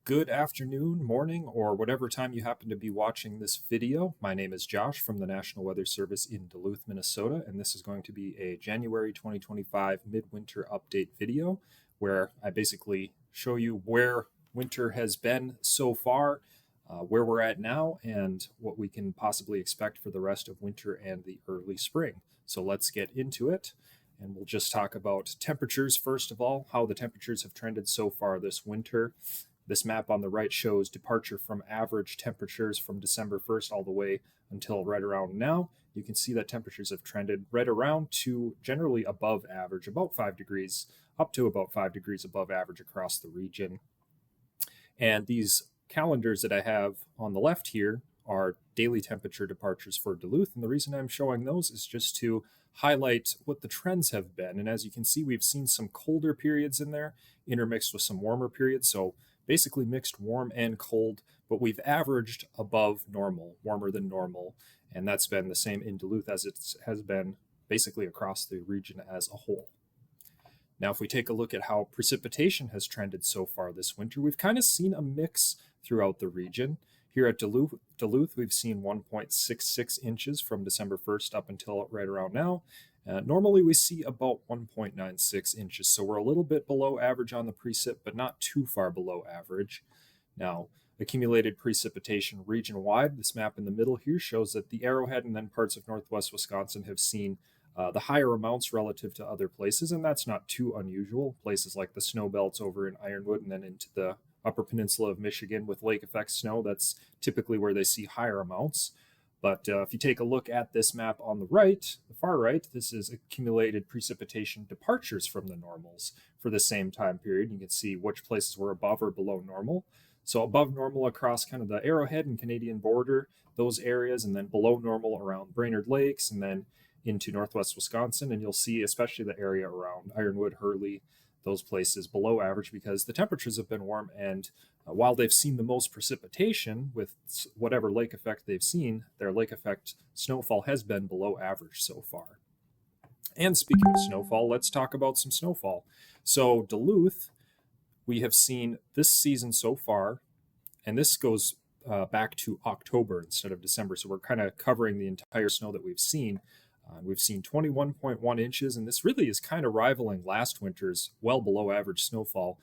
Good afternoon, morning, or whatever time you happen to be watching this video. My name is Josh from the National Weather Service in Duluth, Minnesota, and this is going to be a January 2025 midwinter update video where I basically show you where winter has been so far, where we're at now, and what we can possibly expect for the rest of winter and the early spring. So let's get into it. And we'll just talk about temperatures first of all, how the temperatures have trended so far this winter. This map on the right shows departure from average temperatures from December 1st all the way until right around now. You can see that temperatures have trended right around to generally above average, about 5 degrees, up to about 5 degrees above average across the region. And these calendars that I have on the left here are daily temperature departures for Duluth. And the reason I'm showing those is just to highlight what the trends have been. And as you can see, we've seen some colder periods in there intermixed with some warmer periods. So basically mixed warm and cold, but we've averaged above normal, warmer than normal. And that's been the same in Duluth as it has been basically across the region as a whole. Now, if we take a look at how precipitation has trended so far this winter, we've kind of seen a mix throughout the region. Here at Duluth, we've seen 1.66 inches from December 1st up until right around now. Normally we see about 1.96 inches, so we're a little bit below average on the precip, but not too far below average. Now, accumulated precipitation region-wide, this map in the middle here shows that the Arrowhead and then parts of northwest Wisconsin have seen the higher amounts relative to other places, and that's not too unusual. Places like the snow belts over in Ironwood and then into the upper peninsula of Michigan with lake effect snow, that's typically where they see higher amounts. But if you take a look at this map on the right, the far right, this is accumulated precipitation departures from the normals for the same time period. You can see which places were above or below normal. So above normal across kind of the Arrowhead and Canadian border, those areas, and then below normal around Brainerd Lakes, and then into northwest Wisconsin. And you'll see especially the area around Ironwood, Hurley, those places below average because the temperatures have been warm, and while they've seen the most precipitation with whatever lake effect they've seen, their lake effect snowfall has been below average so far. And speaking of snowfall, let's talk about some snowfall. So Duluth, we have seen this season so far, and this goes back to October instead of December, so we're kind of covering the entire snow that we've seen. We've seen 21.1 inches, and this really is kind of rivaling last winter's well below average snowfall.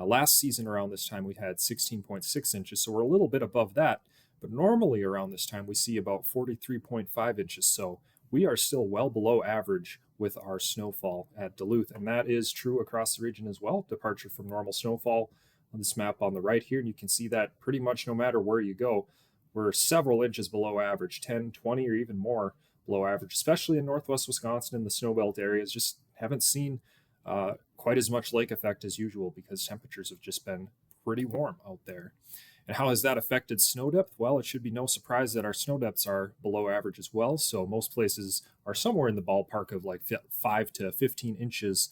Last season around this time, we had 16.6 inches, so we're a little bit above that. But normally around this time, we see about 43.5 inches, so we are still well below average with our snowfall at Duluth. And that is true across the region as well. Departure from normal snowfall on this map on the right here, and you can see that pretty much no matter where you go, we're several inches below average, 10, 20, or even more below average, especially in northwest Wisconsin and the snowbelt areas. Just haven't seen quite as much lake effect as usual because temperatures have just been pretty warm out there. And how has that affected snow depth? Well, it should be no surprise that our snow depths are below average as well. So most places are somewhere in the ballpark of like 5 to 15 inches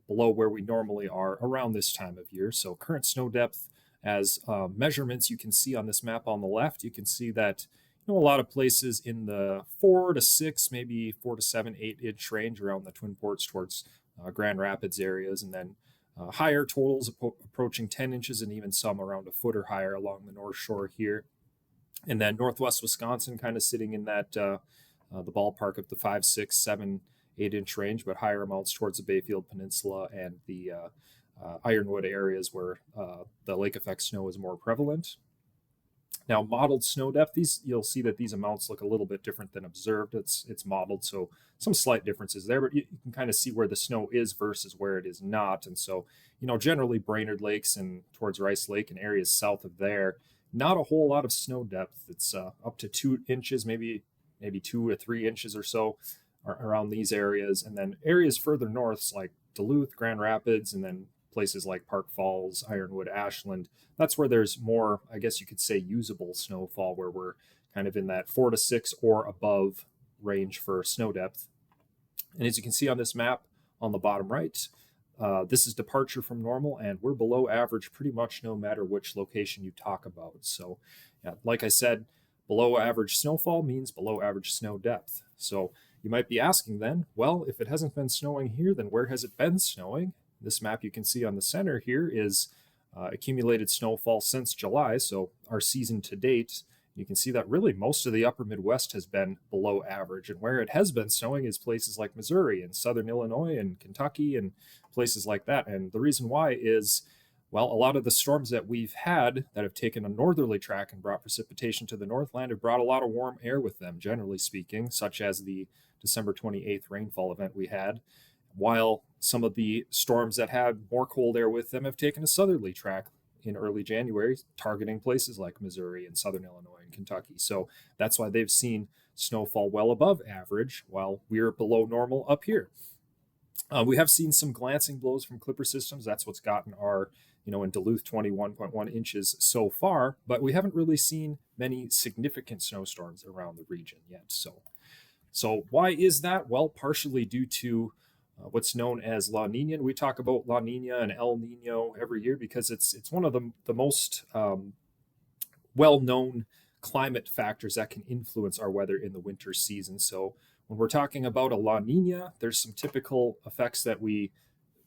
below where we normally are around this time of year. So current snow depth as measurements you can see on this map on the left, you can see that a lot of places in the 4 to 6, maybe 4 to 7, 8-inch range around the Twin Ports towards Grand Rapids areas, and then higher totals approaching 10 inches and even some around a foot or higher along the North Shore here. And then northwest Wisconsin kind of sitting in that the ballpark of the 5, 6, 7, 8-inch range, but higher amounts towards the Bayfield Peninsula and the Ironwood areas where the lake effect snow is more prevalent. Now, modeled snow depth, you'll see that these amounts look a little bit different than observed. It's modeled, so some slight differences there, but you can kind of see where the snow is versus where it is not. And so, generally Brainerd Lakes and towards Rice Lake and areas south of there, not a whole lot of snow depth. It's up to 2 inches, maybe 2 or 3 inches or so around these areas. And then areas further north, like Duluth, Grand Rapids, and then places like Park Falls, Ironwood, Ashland, that's where there's more, I guess you could say, usable snowfall, where we're kind of in that 4 to 6 or above range for snow depth. And as you can see on this map on the bottom right, this is departure from normal, and we're below average pretty much no matter which location you talk about. So, like I said, below average snowfall means below average snow depth. So you might be asking then, well, if it hasn't been snowing here, then where has it been snowing? This map you can see on the center here is accumulated snowfall since July, so our season to date, you can see that really most of the upper Midwest has been below average. And where it has been snowing is places like Missouri and southern Illinois and Kentucky and places like that. And the reason why is, well, a lot of the storms that we've had that have taken a northerly track and brought precipitation to the Northland have brought a lot of warm air with them, generally speaking, such as the December 28th rainfall event we had, while some of the storms that had more cold air with them have taken a southerly track in early January, targeting places like Missouri and southern Illinois and Kentucky. So that's why they've seen snowfall well above average, while we're below normal up here. We have seen some glancing blows from clipper systems. That's what's gotten our, in Duluth, 21.1 inches so far, but we haven't really seen many significant snowstorms around the region yet. So why is that? Well, partially due to what's known as La Nina. We talk about La Nina and El Nino every year because it's one of the most well-known climate factors that can influence our weather in the winter season. So when we're talking about a La Nina, there's some typical effects that we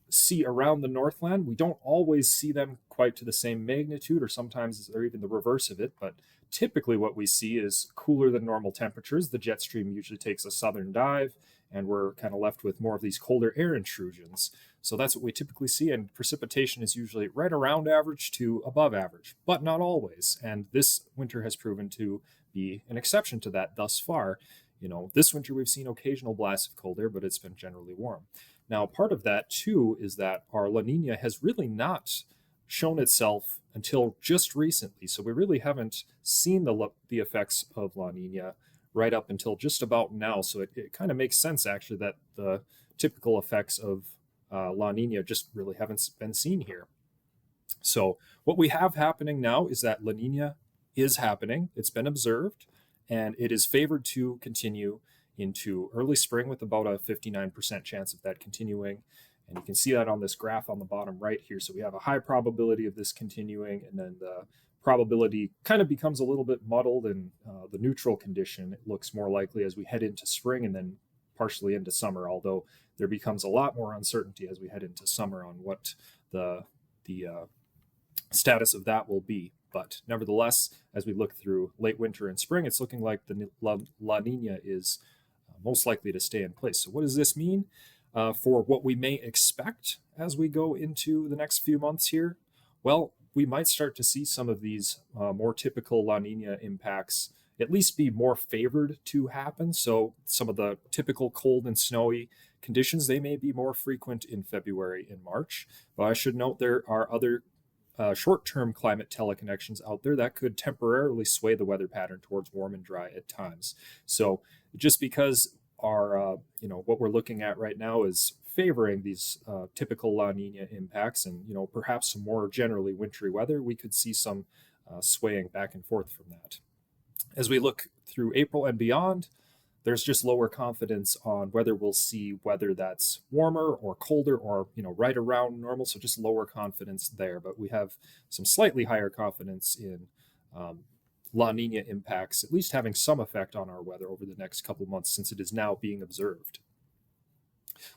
see around the Northland. We don't always see them quite to the same magnitude, or sometimes they're even the reverse of it, but typically what we see is cooler than normal temperatures. The jet stream usually takes a southern dive, and we're kind of left with more of these colder air intrusions. So that's what we typically see, and precipitation is usually right around average to above average, but not always. And this winter has proven to be an exception to that thus far. This winter we've seen occasional blasts of cold air, but it's been generally warm. Now, part of that too is that our La Nina has really not shown itself until just recently. So we really haven't seen the effects of La Nina right up until just about now. So it kind of makes sense, actually, that the typical effects of La Nina just really haven't been seen here. So what we have happening now is that La Nina is happening. It's been observed, and it is favored to continue into early spring with about a 59% chance of that continuing. And you can see that on this graph on the bottom right here. So we have a high probability of this continuing, and then the probability kind of becomes a little bit muddled, and the neutral condition looks more likely as we head into spring and then partially into summer, although there becomes a lot more uncertainty as we head into summer on what the status of that will be. But nevertheless, as we look through late winter and spring, it's looking like the La Nina is most likely to stay in place. So what does this mean for what we may expect as we go into the next few months here? Well, we might start to see some of these more typical La Nina impacts at least be more favored to happen. So some of the typical cold and snowy conditions, they may be more frequent in February and March. But I should note there are other short-term climate teleconnections out there that could temporarily sway the weather pattern towards warm and dry at times. So just because our, what we're looking at right now is favoring these typical La Nina impacts and, perhaps some more generally wintry weather, we could see some swaying back and forth from that. As we look through April and beyond, there's just lower confidence on whether we'll see weather that's warmer or colder or, right around normal. So just lower confidence there. But we have some slightly higher confidence in La Nina impacts, at least having some effect on our weather over the next couple months, since it is now being observed.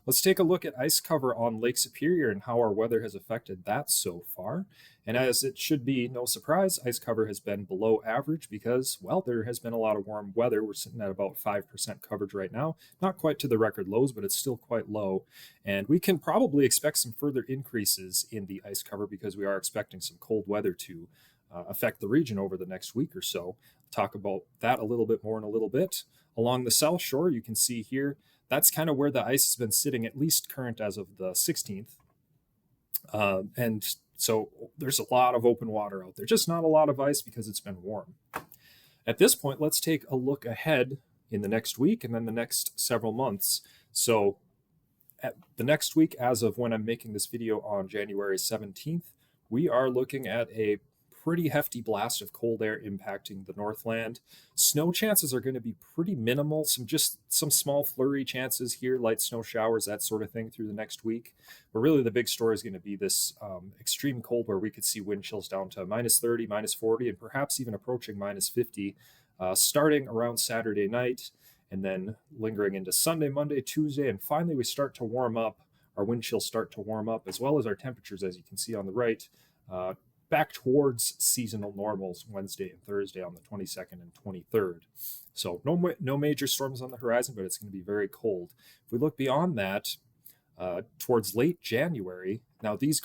Let's take a look at ice cover on Lake Superior and how our weather has affected that so far. And as it should be no surprise, ice cover has been below average because, well, there has been a lot of warm weather. We're sitting at about 5% coverage right now. Not quite to the record lows, but it's still quite low. And we can probably expect some further increases in the ice cover because we are expecting some cold weather to affect the region over the next week or so. I'll talk about that a little bit more in a little bit. Along the South Shore, you can see here, that's kind of where the ice has been sitting, at least current as of the 16th. And so there's a lot of open water out there, just not a lot of ice because it's been warm. At this point, let's take a look ahead in the next week and then the next several months. So at the next week, as of when I'm making this video on January 17th, we are looking at a pretty hefty blast of cold air impacting the Northland. Snow chances are going to be pretty minimal, some small flurry chances here, light snow showers, that sort of thing through the next week. But really the big story is going to be this extreme cold where we could see wind chills down to -30, -40, and perhaps even approaching -50 starting around Saturday night and then lingering into Sunday, Monday, Tuesday, and finally we start to warm up. Our wind chills start to warm up as well as our temperatures, as you can see on the right. back towards seasonal normals Wednesday and Thursday on the 22nd and 23rd. So no major storms on the horizon, but it's going to be very cold. If we look beyond that, towards late January, now these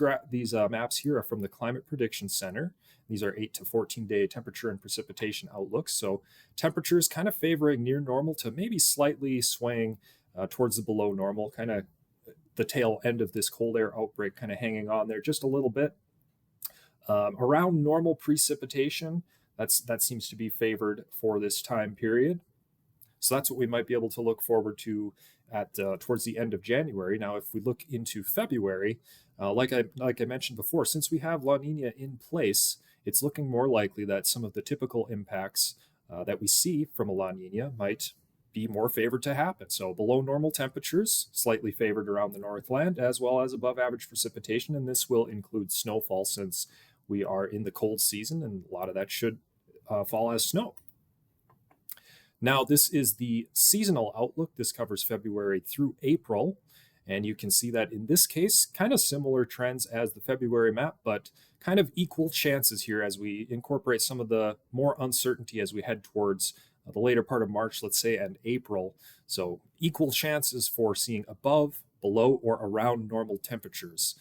maps here are from the Climate Prediction Center. These are 8 to 14 day temperature and precipitation outlooks. So temperatures kind of favoring near normal to maybe slightly swaying towards the below normal, kind of the tail end of this cold air outbreak kind of hanging on there just a little bit. Around normal precipitation, that seems to be favored for this time period. So that's what we might be able to look forward to at towards the end of January. Now, if we look into February, like I mentioned before, since we have La Nina in place, it's looking more likely that some of the typical impacts that we see from a La Nina might be more favored to happen. So below normal temperatures, slightly favored around the Northland, as well as above average precipitation, and this will include snowfall since we are in the cold season, and a lot of that should fall as snow. Now, this is the seasonal outlook. This covers February through April, and you can see that in this case, kind of similar trends as the February map, but kind of equal chances here as we incorporate some of the more uncertainty as we head towards the later part of March, let's say, and April. So equal chances for seeing above, below, or around normal temperatures.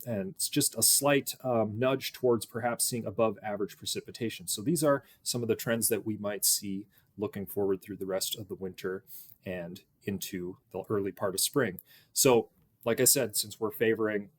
And it's just a slight nudge towards perhaps seeing above average precipitation. So these are some of the trends that we might see looking forward through the rest of the winter and into the early part of spring. So, like I said, since we're favoring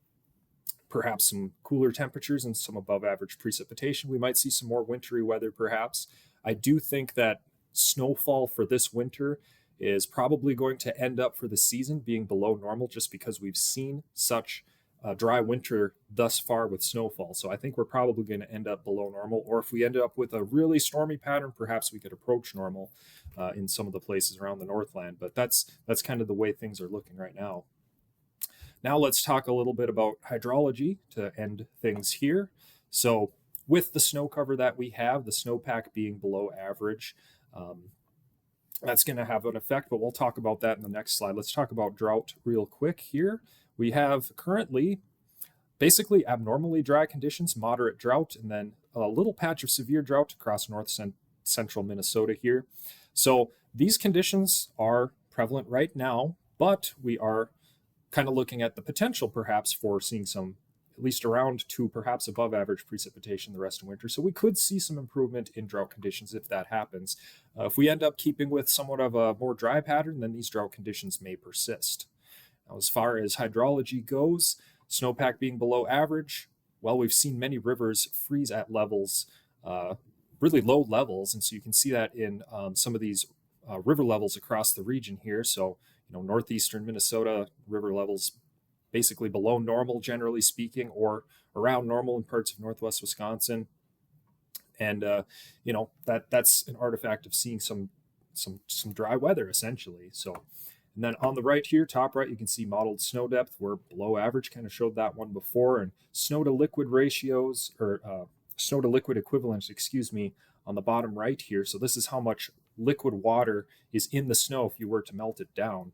perhaps some cooler temperatures and some above average precipitation, we might see some more wintry weather perhaps. I do think that snowfall for this winter is probably going to end up for the season being below normal just because we've seen such a dry winter thus far with snowfall. So I think we're probably going to end up below normal, or if we end up with a really stormy pattern, perhaps we could approach normal in some of the places around the Northland. But that's kind of the way things are looking right now. Now let's talk a little bit about hydrology to end things here. So with the snow cover that we have, the snowpack being below average, that's going to have an effect, but we'll talk about that in the next slide. Let's talk about drought real quick here. We have currently basically abnormally dry conditions, moderate drought, and then a little patch of severe drought across central Minnesota here. So these conditions are prevalent right now, but we are kind of looking at the potential perhaps for seeing some, at least around to perhaps above average precipitation the rest of winter. So we could see some improvement in drought conditions if that happens. If we end up keeping with somewhat of a more dry pattern, then these drought conditions may persist. Now, as far as hydrology goes, snowpack being below average, well, we've seen many rivers freeze at levels, really low levels. And so you can see that in some of these river levels across the region here. So, northeastern Minnesota river levels basically below normal, generally speaking, or around normal in parts of northwest Wisconsin. And, that's an artifact of seeing some dry weather, essentially. So, and then on the right here, top right, you can see modeled snow depth. We're below average, kind of showed that one before. And snow to liquid ratios, or snow to liquid equivalents, on the bottom right here. So this is how much liquid water is in the snow if you were to melt it down.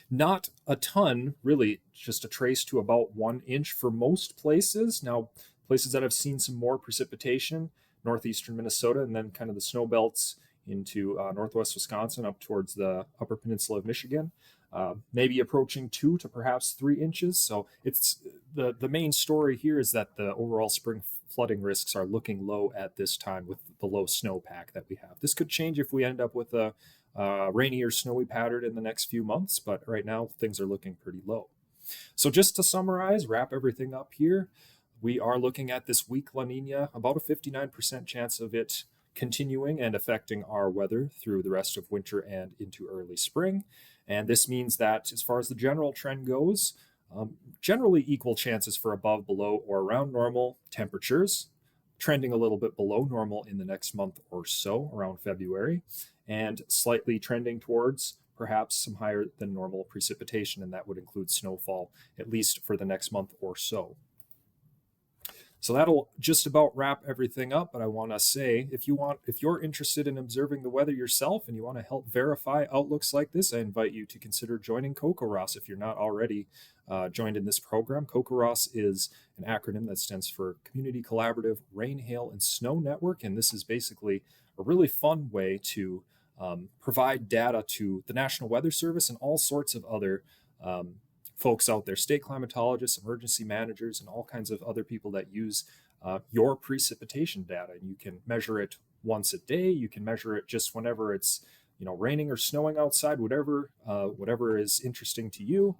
Not a ton, really, just a trace to about 1 inch for most places. Now, places that have seen some more precipitation, northeastern Minnesota, and then kind of the snow belts into northwest Wisconsin up towards the upper peninsula of Michigan, maybe approaching 2 to perhaps 3 inches. So it's the main story here is that the overall spring flooding risks are looking low at this time with the low snowpack that we have. This could change if we end up with a rainy or snowy pattern in the next few months, but right now things are looking pretty low. So just to summarize, wrap everything up here, we are looking at this weak La Nina, about a 59% chance of it continuing and affecting our weather through the rest of winter and into early spring. And this means that as far as the general trend goes, generally equal chances for above, below, or around normal temperatures, trending a little bit below normal in the next month or so, around February, and slightly trending towards perhaps some higher than normal precipitation, and that would include snowfall, at least for the next month or so. So that'll just about wrap everything up. But I want to say, if you're interested in observing the weather yourself and you want to help verify outlooks like this, I invite you to consider joining COCOROS if you're not already joined in this program. COCOROS is an acronym that stands for Community Collaborative Rain, Hail, and Snow Network, and this is basically a really fun way to provide data to the National Weather Service and all sorts of other folks out there, state climatologists, emergency managers, and all kinds of other people that use your precipitation data. And you can measure it once a day. You can measure it just whenever it's raining or snowing outside, whatever is interesting to you.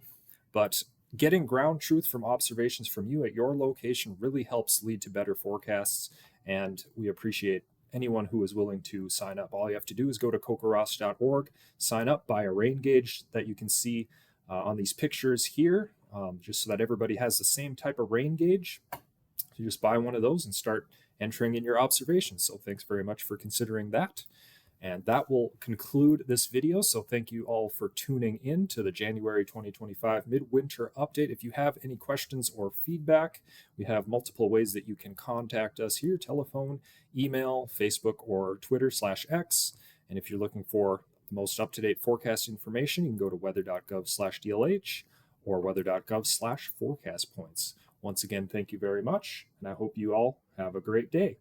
But getting ground truth from observations from you at your location really helps lead to better forecasts. And we appreciate anyone who is willing to sign up. All you have to do is go to cocoros.org, sign up, buy a rain gauge that you can see on these pictures here, just so that everybody has the same type of rain gauge. You just buy one of those and start entering in your observations. So thanks very much for considering that. And that will conclude this video. So thank you all for tuning in to the January 2025 Midwinter Update. If you have any questions or feedback, we have multiple ways that you can contact us here: telephone, email, Facebook, or Twitter/X. And if you're looking for the most up-to-date forecast information, you can go to weather.gov/DLH or weather.gov/forecast points. Once again, thank you very much, and I hope you all have a great day.